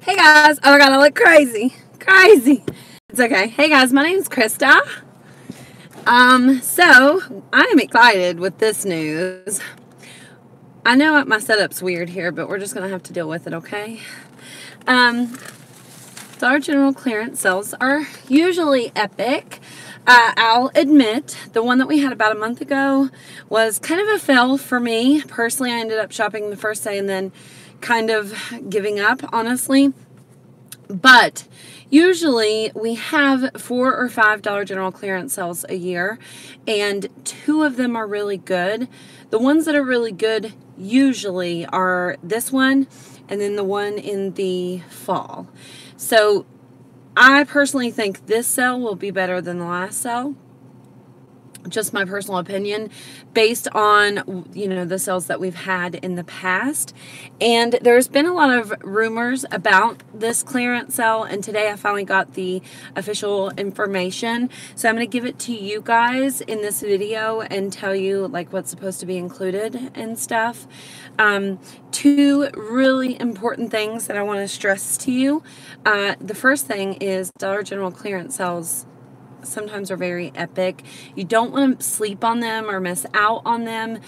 Hey guys, oh my god, I look crazy. Crazy. It's okay. Hey guys, my name's Christa. So I'm excited with this news. I know my setup's weird here, but we're just gonna have to deal with it, okay? Dollar General clearance sales are usually epic. I'll admit, the one that we had about a month ago was kind of a fail for me. Personally, I ended up shopping the first day and then kind of giving up, honestly. But usually we have 4 or 5 Dollar General clearance sales a year, and 2 of them are really good. The ones that are really good usually are this one and then the one in the fall. So I personally think this sale will be better than the last sale. Just my personal opinion based on, the sales that we've had in the past. And there's been a lot of rumors about this clearance sale, and today I finally got the official information. So I'm going to give it to you guys in this video and tell you like what's supposed to be included and stuff. 2 really important things that I want to stress to you. The first thing is Dollar General clearance sales sometimes are very epic. You don't want to sleep on them or miss out on them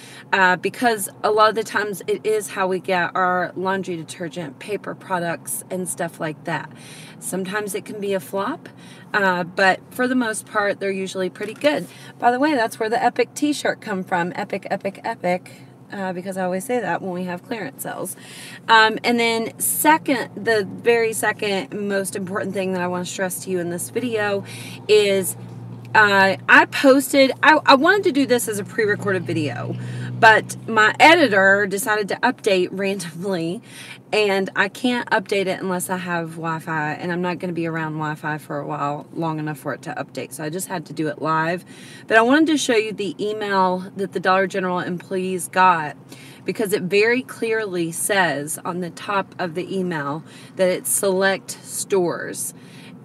because a lot of the times it is how we get our laundry detergent, paper products, and stuff like that. Sometimes it can be a flop, but for the most part, they're usually pretty good. By the way, that's where the epic t-shirt come from. Epic, epic, epic. Because I always say that when we have clearance sales. And then the very second most important thing that I want to stress to you in this video is I wanted to do this as a pre-recorded video, but my editor decided to update randomly, and I can't update it unless I have Wi-Fi, and I'm not going to be around Wi-Fi for a while, long enough for it to update, so I just had to do it live. But I wanted to show you the email that the Dollar General employees got, because it very clearly says on the top of the email that it's select stores.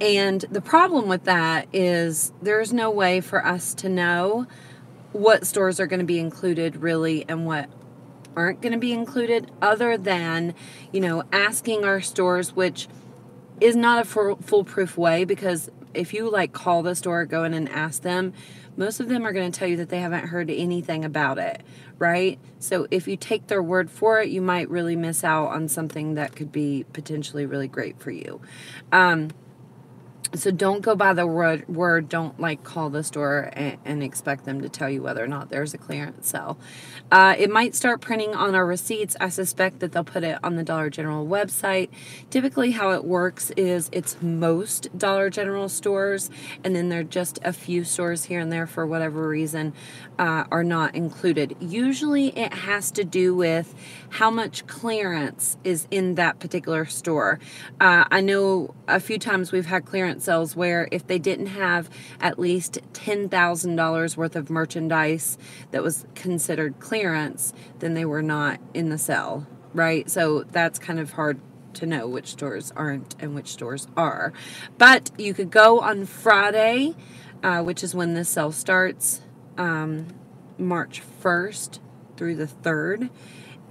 And the problem with that is there's no way for us to know what stores are going to be included really and what aren't going to be included, other than, asking our stores, which is not a foolproof way, because if you call the store, go in and ask them, most of them are going to tell you that they haven't heard anything about it, right? So if you take their word for it, you might really miss out on something that could be potentially really great for you. So don't go by the word. Don't call the store and expect them to tell you whether or not there's a clearance sale. It might start printing on our receipts. I suspect that they'll put it on the Dollar General website. Typically how it works is it's most Dollar General stores, and then there are just a few stores here and there for whatever reason are not included. Usually it has to do with how much clearance is in that particular store. I know a few times we've had clearance sales where if they didn't have at least $10,000 worth of merchandise that was considered clearance, then they were not in the sale, right? So that's kind of hard to know which stores aren't and which stores are. But you could go on Friday, which is when this sale starts, March 1st through the 3rd,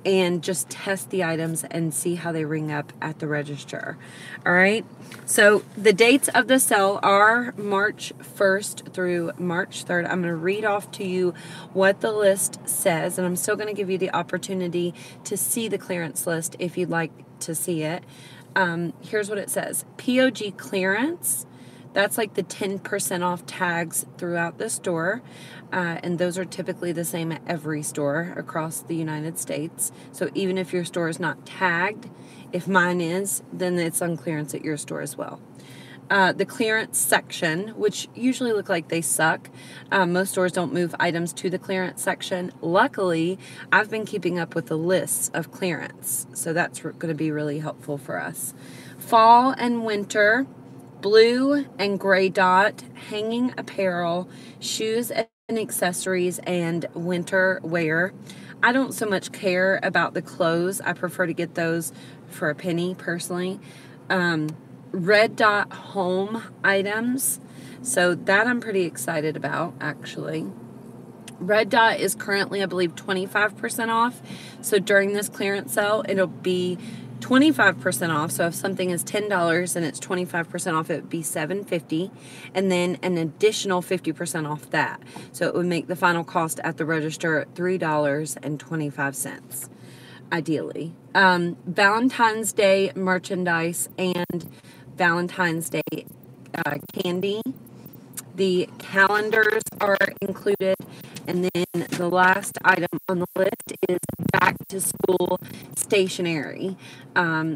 and just test the items and see how they ring up at the register. All right. So the dates of the sale are March 1st through March 3rd. I'm going to read off to you what the list says, and I'm still going to give you the opportunity to see the clearance list if you'd like to see it. Here's what it says. POG clearance. That's like the 10% off tags throughout the store. And those are typically the same at every store across the United States. So even if your store is not tagged, if mine is, then it's on clearance at your store as well. The clearance section, which usually look like they suck. Most stores don't move items to the clearance section. Luckily, I've been keeping up with the lists of clearance. So that's going to be really helpful for us. Fall and winter. Blue and gray dot, hanging apparel, shoes and accessories, and winter wear. I don't so much care about the clothes. I prefer to get those for a penny, personally. Red dot home items. So that I'm pretty excited about, actually. Red dot is currently, I believe, 25% off. So during this clearance sale, it'll be 25% off. So if something is $10 and it's 25% off, it would be $7.50, and then an additional 50% off that. So it would make the final cost at the register $3.25, ideally. Valentine's Day merchandise and Valentine's Day candy. The calendars are included, and then the last item on the list is back to school stationery.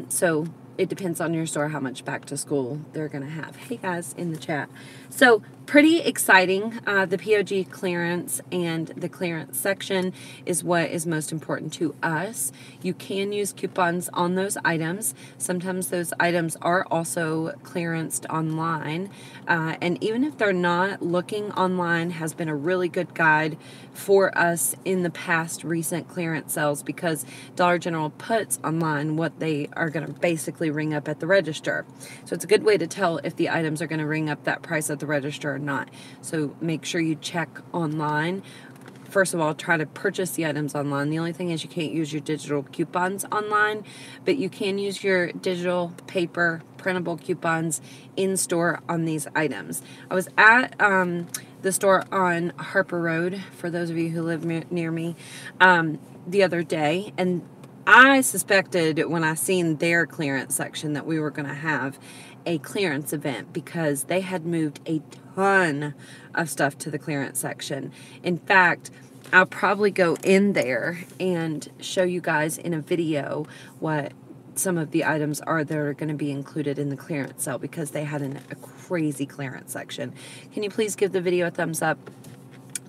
So it depends on your store how much back to school they're going to have. Hey guys in the chat. So pretty exciting. The POG clearance and the clearance section is what is most important to us. You can use coupons on those items. Sometimes those items are also clearanced online. And even if they're not, looking online has been a really good guide for us in the past recent clearance sales, because Dollar General puts online what they are going to basically ring up at the register. So it's a good way to tell if the items are going to ring up that price at the register or not. So make sure you check online. First of all, try to purchase the items online. The only thing is you can't use your digital coupons online, but you can use your digital paper printable coupons in store on these items. I was at the store on Harper Road, for those of you who live near me, the other day, and I suspected when I seen their clearance section that we were going to have a clearance event, because they had moved a ton of stuff to the clearance section. In fact, I'll probably go in there and show you guys in a video what some of the items are that are going to be included in the clearance sale, because they had a crazy clearance section. Can you please give the video a thumbs up?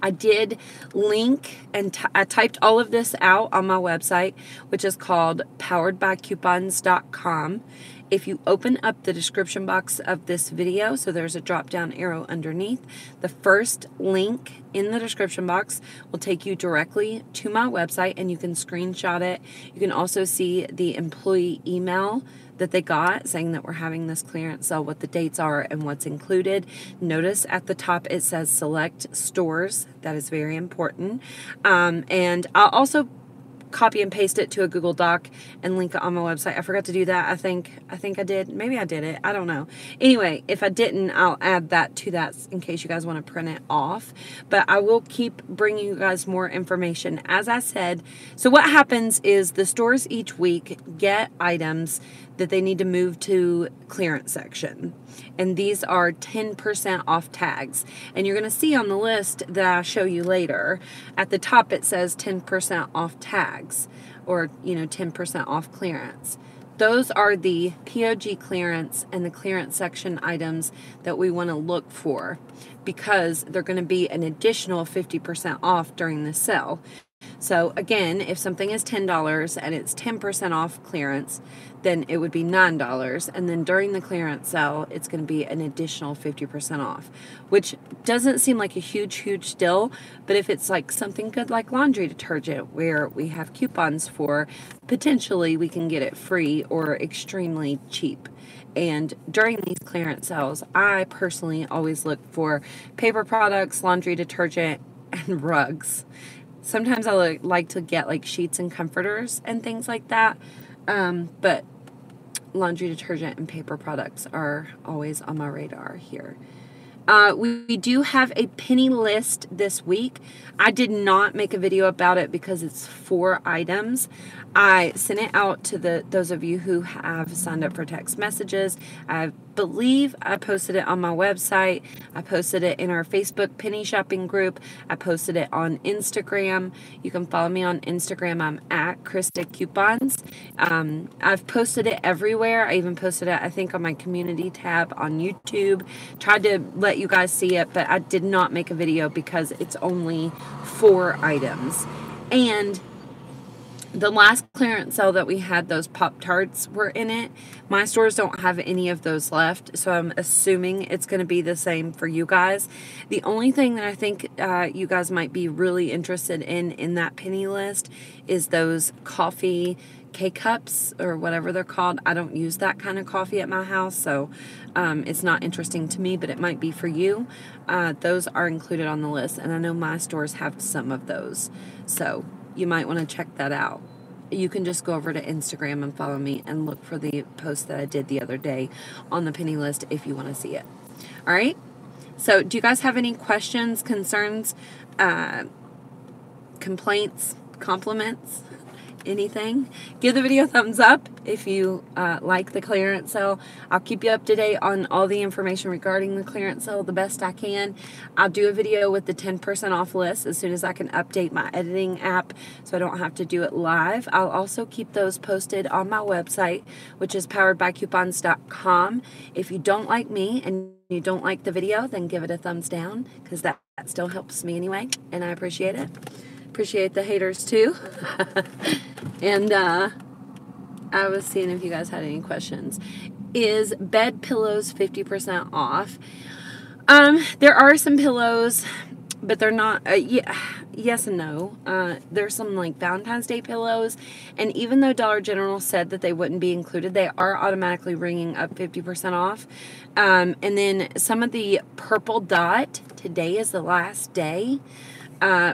I did link, and I typed all of this out on my website, which is called poweredbycoupons.com. If you open up the description box of this video, so there's a drop down arrow underneath, the first link in the description box will take you directly to my website, and you can screenshot it. You can also see the employee email that they got saying that we're having this clearance sale, what the dates are and what's included. Notice at the top it says select stores. That is very important. And I'll also copy and paste it to a Google Doc and link it on my website. I forgot to do that. I think I did. Maybe I did it. I don't know. Anyway, if I didn't, I'll add that to that in case you guys want to print it off. But I will keep bringing you guys more information. As I said, so what happens is the stores each week get items that they need to move to clearance section. And these are 10% off tags. And you're going to see on the list that I'll show you later, at the top it says 10% off tags, or 10% off clearance. Those are the POG clearance and the clearance section items that we want to look for, because they're going to be an additional 50% off during the sale. So again, if something is $10 and it's 10% off clearance, then it would be $9. And then during the clearance sale, it's going to be an additional 50% off, which doesn't seem like a huge deal. But if it's like something good like laundry detergent, where we have coupons for, potentially we can get it free or extremely cheap. And during these clearance sales, I personally always look for paper products, laundry detergent, and rugs. Sometimes I like to get like sheets and comforters and things like that. But laundry detergent and paper products are always on my radar here. We do have a penny list this week. I did not make a video about it because it's 4 items. I sent it out to those of you who have signed up for text messages. I believe I posted it on my website. I posted it in our Facebook penny shopping group. I posted it on Instagram. You can follow me on Instagram. I'm at Christa Coupons. I've posted it everywhere. I even posted it, I think, on my community tab on YouTube. Tried to let you guys see it, but I did not make a video because it's only 4 items. And the last clearance sale that we had, those Pop-Tarts were in it. My stores don't have any of those left, so I'm assuming it's going to be the same for you guys. The only thing that I think you guys might be really interested in that penny list is those coffee K-Cups, or whatever they're called. I don't use that kind of coffee at my house, so it's not interesting to me, but it might be for you. Those are included on the list, and I know my stores have some of those, so you might want to check that out. you can just go over to Instagram and follow me and look for the post that I did the other day on the penny list if you want to see it. All right? So do you guys have any questions, concerns, complaints, compliments, anything? Give the video a thumbs up if you like the clearance sale. I'll keep you up to date on all the information regarding the clearance sale the best I can. I'll do a video with the 10% off list as soon as I can update my editing app so I don't have to do it live. I'll also keep those posted on my website, which is poweredbycoupons.com. If you don't like me and you don't like the video, then give it a thumbs down, because that still helps me anyway, and I appreciate it. Appreciate the haters too. And I was seeing if you guys had any questions. Is bed pillows 50% off? There are some pillows, but they're not, yes and no. There's some like Valentine's Day pillows, and even though Dollar General said that they wouldn't be included, they are automatically ringing up 50% off. And then some of the Purple Dot, today is the last day.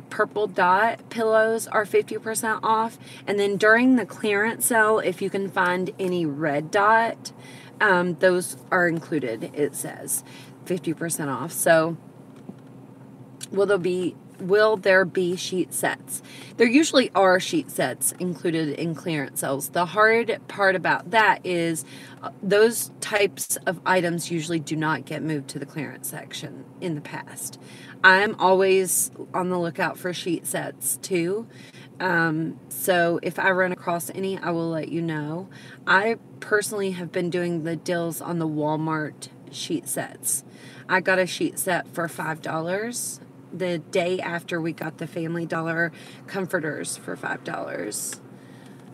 Purple Dot pillows are 50% off. And then during the clearance sale, if you can find any Red Dot, those are included, it says 50% off. So will there be sheet sets? There usually are sheet sets included in clearance sales. The hard part about that is those types of items usually do not get moved to the clearance section in the past. I'm always on the lookout for sheet sets too. So if I run across any, I will let you know. I personally have been doing the deals on the Walmart sheet sets. I got a sheet set for $5 the day after we got the Family Dollar comforters for $5.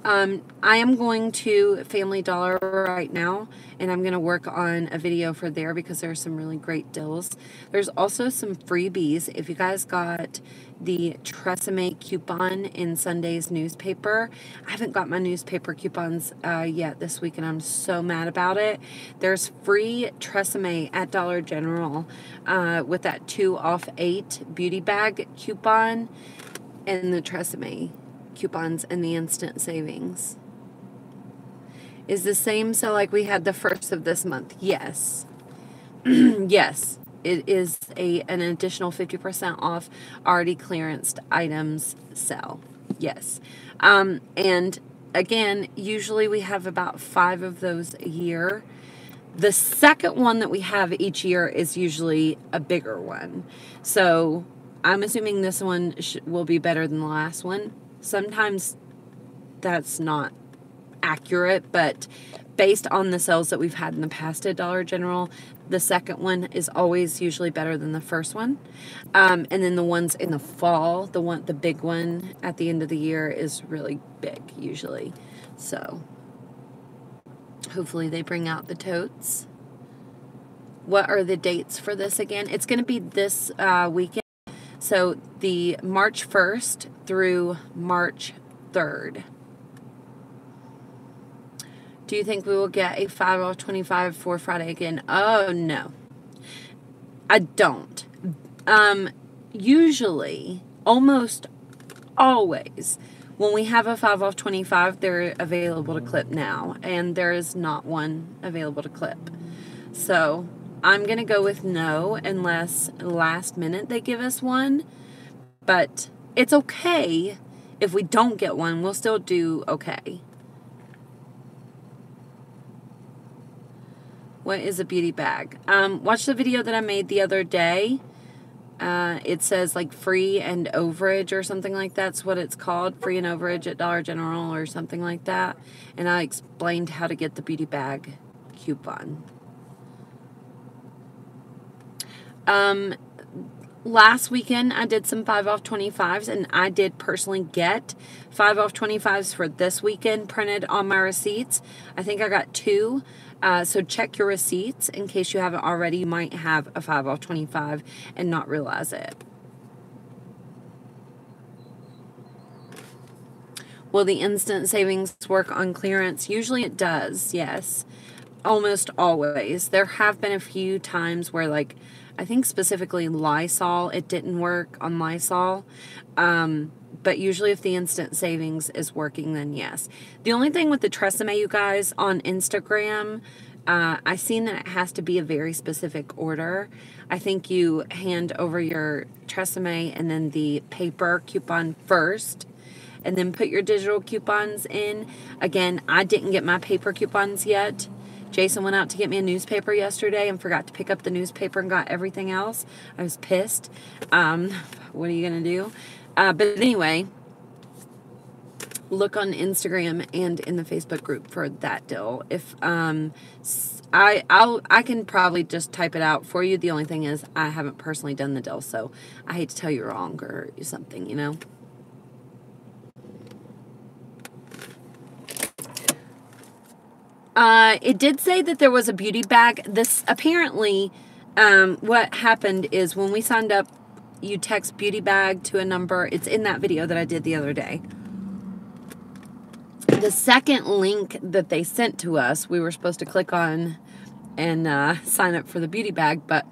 I am going to Family Dollar right now, and I'm going to work on a video for there because there are some really great deals. There's also some freebies. If you guys got the Tresemme coupon in Sunday's newspaper, I haven't got my newspaper coupons yet this week, and I'm so mad about it. There's free Tresemme at Dollar General with that 2 off 8 beauty bag coupon and the Tresemme coupons and the instant savings. Is the same so like we had the first of this month? Yes. Yes, it is an additional 50% off already clearanced items sale. Yes. And again, usually we have about 5 of those a year. The second one that we have each year is usually a bigger one. So I'm assuming this one will be better than the last one. Sometimes that's not accurate, but based on the sales that we've had in the past at Dollar General, the second one is always usually better than the first one. And then the ones in the fall, the big one at the end of the year is really big usually. So hopefully they bring out the totes. What are the dates for this again? It's going to be this weekend. So the March 1st through March 3rd. Do you think we will get a 5 off 25 for Friday again? Oh, no. I don't. Usually, almost always, when we have a 5 off 25, they're available to clip now. And there is not one available to clip. So I'm going to go with no unless last minute they give us one. But it's okay if we don't get one. We'll still do okay. What is a beauty bag? Watch the video that I made the other day. It says like free and overage or something like that's what it's called. Free and overage at Dollar General or something like that. And I explained how to get the beauty bag coupon. Last weekend I did some 5 off 25s, and I did personally get 5 off 25s for this weekend printed on my receipts. I think I got 2. So check your receipts in case you haven't already. You might have a 5 off 25 and not realize it. Will the instant savings work on clearance? Usually it does, yes. Almost always. There have been a few times where, like, I think specifically Lysol, it didn't work on Lysol. But usually if the instant savings is working, then yes. The only thing with the Tresemme, you guys, on Instagram, I seen that it has to be a very specific order. I think you hand over your Tresemme and then the paper coupon first, and then put your digital coupons in. Again, I didn't get my paper coupons yet. Jason went out to get me a newspaper yesterday and forgot to pick up the newspaper and got everything else. I was pissed. What are you going to do? But anyway, look on Instagram and in the Facebook group for that deal. If I can probably just type it out for you. The only thing is I haven't personally done the deal, so I hate to tell you wrong or something, you know. It did say that there was a beauty bag. This apparently, what happened is when we signed up, you text beauty bag to a number. It's in that video that I did the other day. The second link that they sent to us, we were supposed to click on and sign up for the beauty bag. But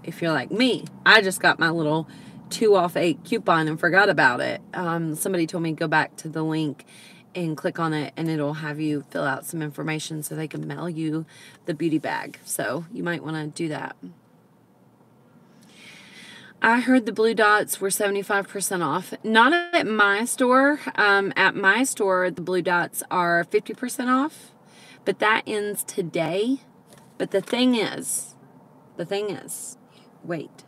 if you're like me, I just got my little 2 off 8 coupon and forgot about it. Somebody told me to go back to the link and click on it, and it'll have you fill out some information so they can mail you the beauty bag. So you might want to do that. I heard the blue dots were 75% off. Not at my store. At my store, the blue dots are 50% off, but that ends today. But the thing is, wait.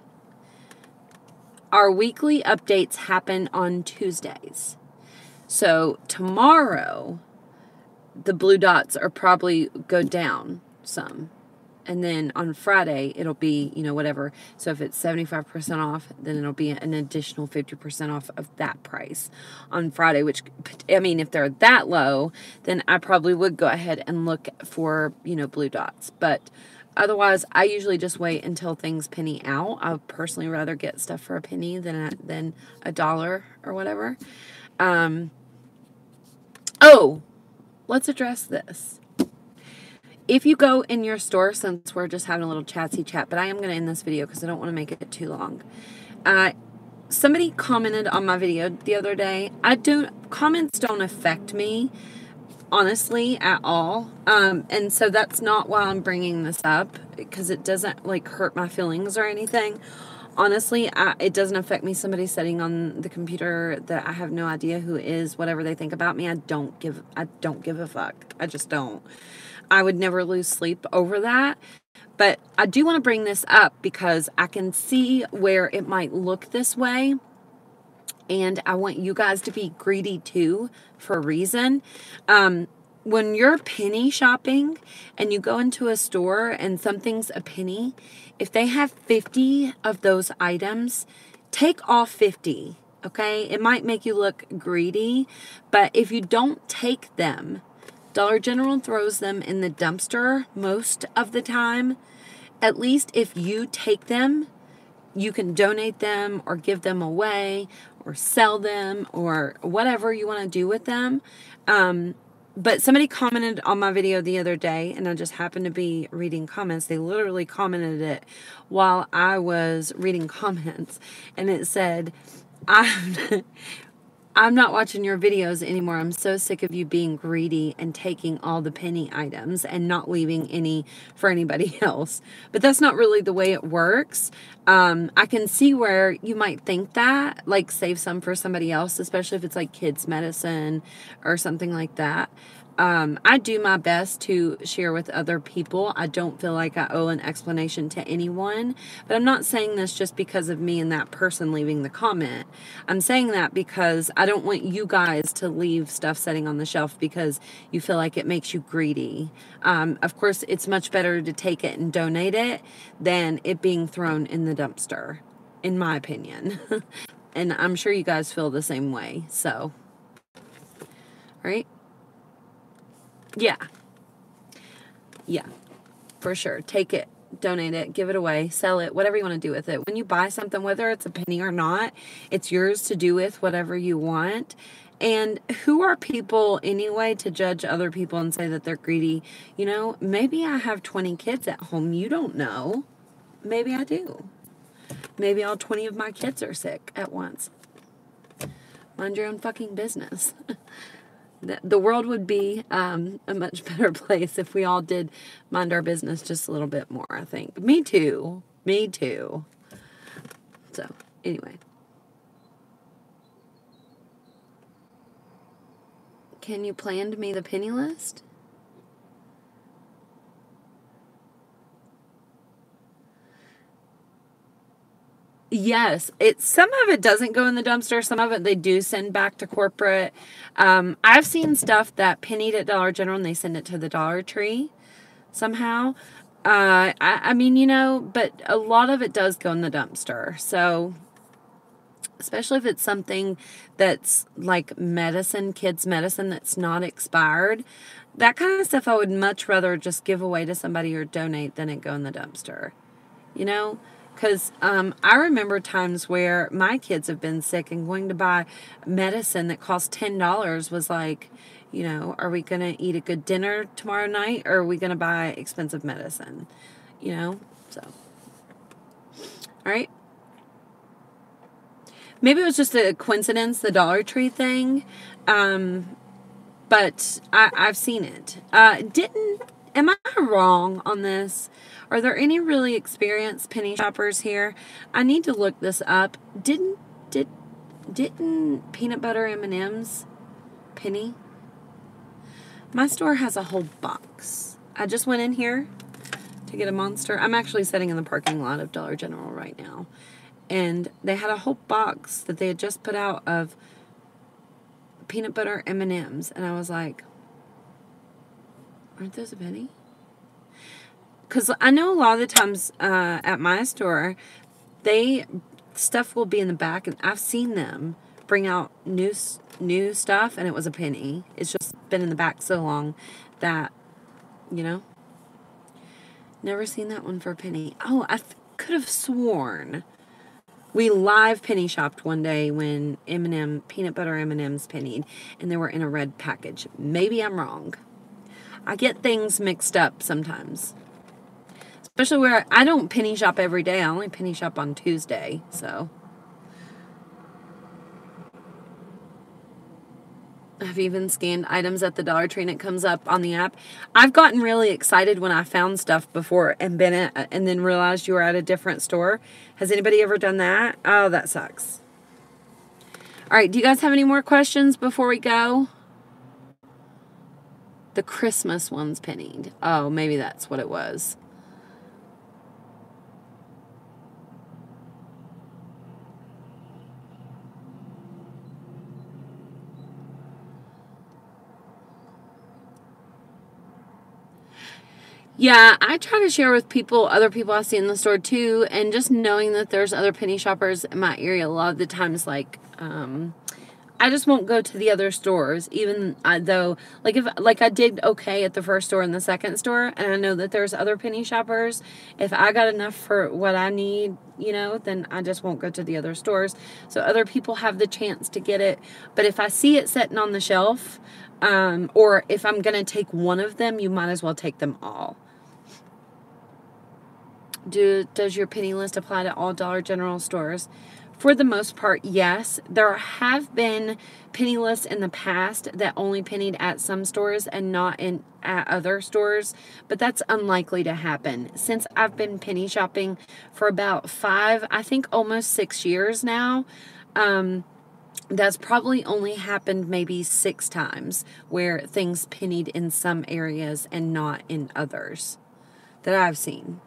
Our weekly updates happen on Tuesdays. So tomorrow, the blue dots are probably go down some. And then on Friday, it'll be, you know, whatever. So if it's 75% off, then it'll be an additional 50% off of that price on Friday, which, I mean, if they're that low, then I probably would go ahead and look for, you know, blue dots. But otherwise, I usually just wait until things penny out. I would personally rather get stuff for a penny than $1 or whatever. Oh, let's address this. If you go in your store, since we're just having a little chatsy chat, but I am going to end this video because I don't want to make it too long. Somebody commented on my video the other day. Comments don't affect me, honestly, at all. And so that's not why I'm bringing this up, because it doesn't like hurt my feelings or anything. Honestly, it doesn't affect me. Somebody sitting on the computer that I have no idea who is, whatever they think about me, I don't give a fuck. I just don't. I would never lose sleep over that. But I do want to bring this up because I can see where it might look this way. And I want you guys to be greedy too, for a reason. When you're penny shopping and you go into a store and something's a penny, if they have 50 of those items, take off 50, okay? It might make you look greedy, but if you don't take them, Dollar General throws them in the dumpster most of the time. At least if you take them, you can donate them or give them away or sell them or whatever you want to do with them. But somebody commented on my video the other day, and I just happened to be reading comments. They literally commented it while I was reading comments, and it said, I'm not watching your videos anymore. I'm so sick of you being greedy and taking all the penny items and not leaving any for anybody else. But that's not really the way it works. I can see where you might think that, like save some for somebody else, especially if it's like kids' medicine or something like that. I do my best to share with other people. I don't feel like I owe an explanation to anyone, but I'm not saying this just because of me and that person leaving the comment. I'm saying that because I don't want you guys to leave stuff sitting on the shelf because you feel like it makes you greedy. Of course, it's much better to take it and donate it than it being thrown in the dumpster, in my opinion. And I'm sure you guys feel the same way. So, right? Yeah, for sure. Take it, donate it, give it away, sell it, whatever you want to do with it. When you buy something, whether it's a penny or not, it's yours to do with whatever you want. And who are people anyway to judge other people and say that they're greedy? You know, maybe I have 20 kids at home. You don't know. Maybe I do. Maybe all 20 of my kids are sick at once. Mind your own fucking business. The world would be a much better place if we all did mind our business just a little bit more, I think. Me too. Me too. So, anyway. Can you plan me the penny list? Yes, some of it doesn't go in the dumpster. Some of it they do send back to corporate. I've seen stuff that pennied at Dollar General and they send it to the Dollar Tree somehow. I mean, you know, but a lot of it does go in the dumpster. So, especially if it's something that's like medicine, kids' medicine that's not expired, that kind of stuff I would much rather just give away to somebody or donate than it go in the dumpster. You know? Because I remember times where my kids have been sick and going to buy medicine that cost $10 was like, you know, are we going to eat a good dinner tomorrow night or are we going to buy expensive medicine? You know? So. All right. Maybe it was just a coincidence, the Dollar Tree thing. But I've seen it. Am I wrong on this? Are there any really experienced penny shoppers here? I need to look this up. Didn't peanut butter M&Ms penny? My store has a whole box. I just went in here to get a Monster. I'm actually sitting in the parking lot of Dollar General right now. And they had a whole box that they had just put out of peanut butter M&Ms. And I was like, aren't those a penny? Because I know a lot of the times at my store, stuff will be in the back, and I've seen them bring out new stuff, and it was a penny. It's just been in the back so long that, you know, never seen that one for a penny. Oh, I could have sworn we live penny shopped one day when peanut butter M&Ms pennied, and they were in a red package. Maybe I'm wrong. I get things mixed up sometimes. Especially where I don't penny shop every day. I only penny shop on Tuesday, so. I've even scanned items at the Dollar Tree and it comes up on the app. I've gotten really excited when I found stuff before and then realized you were at a different store. Has anybody ever done that? Oh, that sucks. All right, do you guys have any more questions before we go? The Christmas one's pennied. Oh, maybe that's what it was. Yeah, I try to share with other people I see in the store too, and just knowing that there's other penny shoppers in my area a lot of the times, like, I just won't go to the other stores, even though, like I did okay at the first store and the second store, and I know that there's other penny shoppers. If I got enough for what I need, you know, then I just won't go to the other stores. So other people have the chance to get it. But if I see it sitting on the shelf, or if I'm going to take one of them, you might as well take them all. Does your penny list apply to all Dollar General stores? For the most part, yes. There have been penny lists in the past that only pennied at some stores and not at other stores, but that's unlikely to happen. Since I've been penny shopping for about 5, I think almost 6 years now, that's probably only happened maybe 6 times where things pennied in some areas and not in others that I've seen.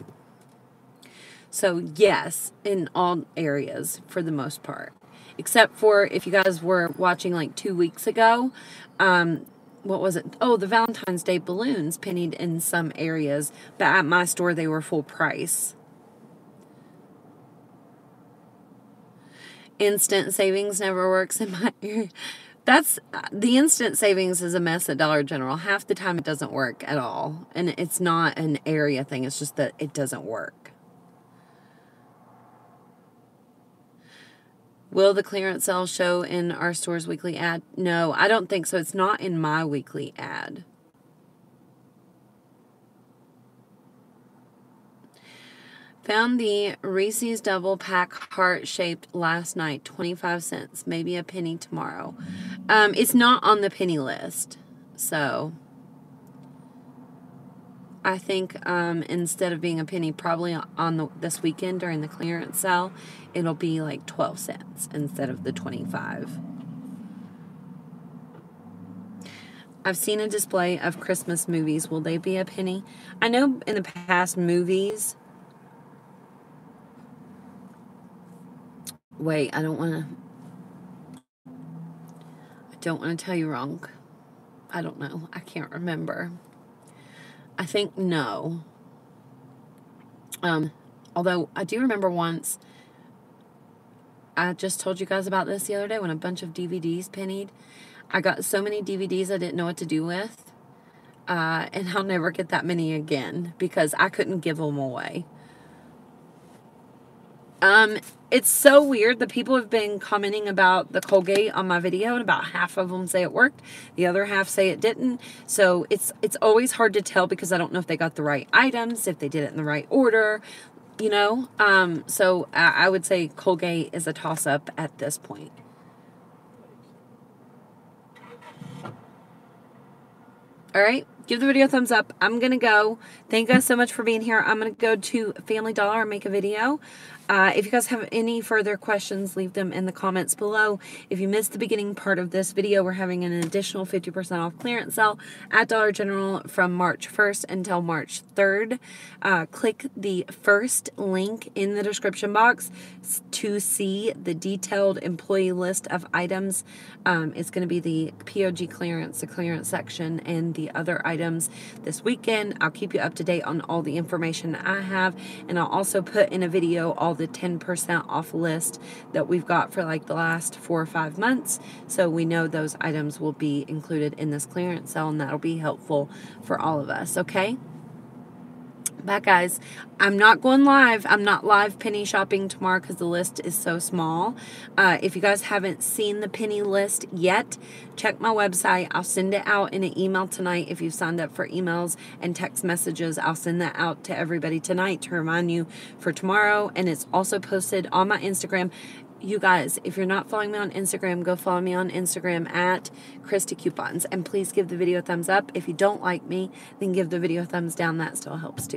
So, yes, in all areas for the most part. Except for if you guys were watching like 2 weeks ago, what was it? Oh, the Valentine's Day balloons pennied in some areas, but at my store they were full price. Instant savings never works in my area. The instant savings is a mess at Dollar General. Half the time it doesn't work at all. And it's not an area thing. It's just that it doesn't work. Will the clearance sale show in our store's weekly ad? No, I don't think so. It's not in my weekly ad. Found the Reese's double pack heart shaped last night, 25 cents. Maybe a penny tomorrow. It's not on the penny list. So I think instead of being a penny, probably on this weekend during the clearance sale, it'll be like 12 cents instead of the 25. I've seen a display of Christmas movies. Will they be a penny? I know in the past movies... Wait, I don't want to tell you wrong. I don't know. I can't remember. I think no. Although I do remember once, I just told you guys about this the other day when a bunch of DVDs pennied. I got so many DVDs I didn't know what to do with. And I'll never get that many again because I couldn't give them away. It's so weird. The people have been commenting about the Colgate on my video, and about half of them say it worked. The other half say it didn't. So it's always hard to tell because I don't know if they got the right items, if they did it in the right order, you know. So I would say Colgate is a toss-up at this point. All right. Give the video a thumbs up. I'm going to go. Thank you guys so much for being here. I'm going to go to Family Dollar and make a video. If you guys have any further questions, leave them in the comments below. If you missed the beginning part of this video, we're having an additional 50% off clearance sale at Dollar General from March 1st until March 3rd. Click the first link in the description box to see the detailed employee list of items. It's going to be the POG clearance, the clearance section, and the other items this weekend. I'll keep you up to date on all the information I have, and I'll also put in a video all the 10% off list that we've got for like the last 4 or 5 months, so we know those items will be included in this clearance sale, and that'll be helpful for all of us. Okay, bye guys. I'm not going live. I'm not live penny shopping tomorrow because the list is so small. If you guys haven't seen the penny list yet, check my website. I'll send it out in an email tonight. If you've signed up for emails and text messages, I'll send that out to everybody tonight to remind you for tomorrow. And it's also posted on my Instagram. You guys, if you're not following me on Instagram, go follow me on Instagram at Christa Coupons. And please give the video a thumbs up. If you don't like me, then give the video a thumbs down. That still helps too.